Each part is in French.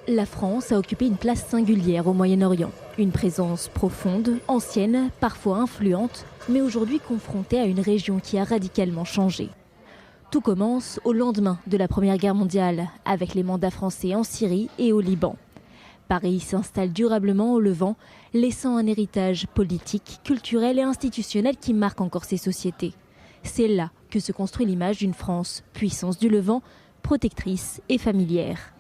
La France a occupé une place singulière au Moyen-Orient. Une présence profonde, ancienne, parfois influente, mais aujourd'hui confrontée à une région qui a radicalement changé. Tout commence au lendemain de la Première Guerre mondiale, avec les mandats français en Syrie et au Liban. Paris s'installe durablement au Levant, laissant un héritage politique, culturel et institutionnel qui marque encore ces sociétés. C'est là que se construit l'image d'une France, puissance du Levant, protectrice et familière.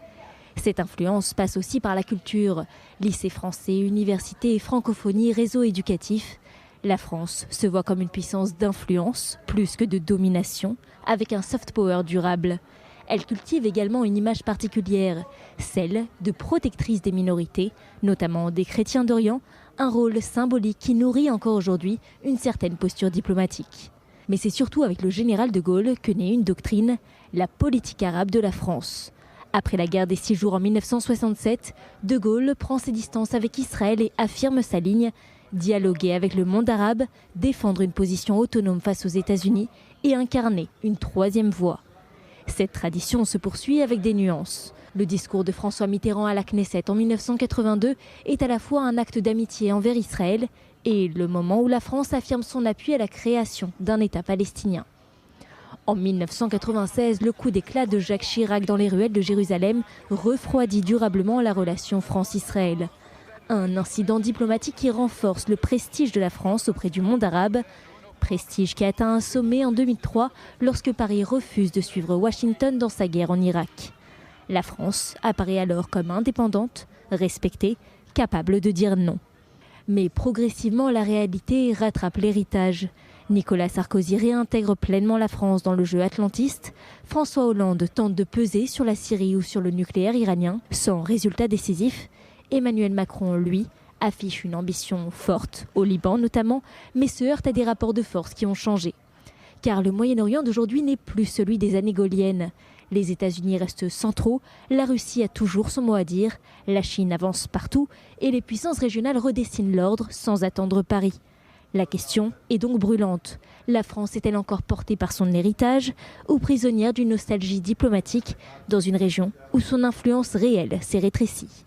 Cette influence passe aussi par la culture, lycée français, université, francophonie, réseau éducatif. La France se voit comme une puissance d'influence, plus que de domination, avec un soft power durable. Elle cultive également une image particulière, celle de protectrice des minorités, notamment des chrétiens d'Orient, un rôle symbolique qui nourrit encore aujourd'hui une certaine posture diplomatique. Mais c'est surtout avec le général de Gaulle que naît une doctrine, la politique arabe de la France. Après la guerre des 6 jours en 1967, de Gaulle prend ses distances avec Israël et affirme sa ligne, dialoguer avec le monde arabe, défendre une position autonome face aux États-Unis et incarner une troisième voie. Cette tradition se poursuit avec des nuances. Le discours de François Mitterrand à la Knesset en 1982 est à la fois un acte d'amitié envers Israël et le moment où la France affirme son appui à la création d'un État palestinien. En 1996, le coup d'éclat de Jacques Chirac dans les ruelles de Jérusalem refroidit durablement la relation France-Israël. Un incident diplomatique qui renforce le prestige de la France auprès du monde arabe, prestige qui atteint un sommet en 2003 lorsque Paris refuse de suivre Washington dans sa guerre en Irak. La France apparaît alors comme indépendante, respectée, capable de dire non. Mais progressivement, la réalité rattrape l'héritage. Nicolas Sarkozy réintègre pleinement la France dans le jeu atlantiste. François Hollande tente de peser sur la Syrie ou sur le nucléaire iranien, sans résultat décisif. Emmanuel Macron, lui, affiche une ambition forte, au Liban notamment, mais se heurte à des rapports de force qui ont changé. Car le Moyen-Orient d'aujourd'hui n'est plus celui des années gaulliennes. Les États-Unis restent centraux, la Russie a toujours son mot à dire, la Chine avance partout et les puissances régionales redessinent l'ordre sans attendre Paris. La question est donc brûlante. La France est-elle encore portée par son héritage ou prisonnière d'une nostalgie diplomatique dans une région où son influence réelle s'est rétrécie ?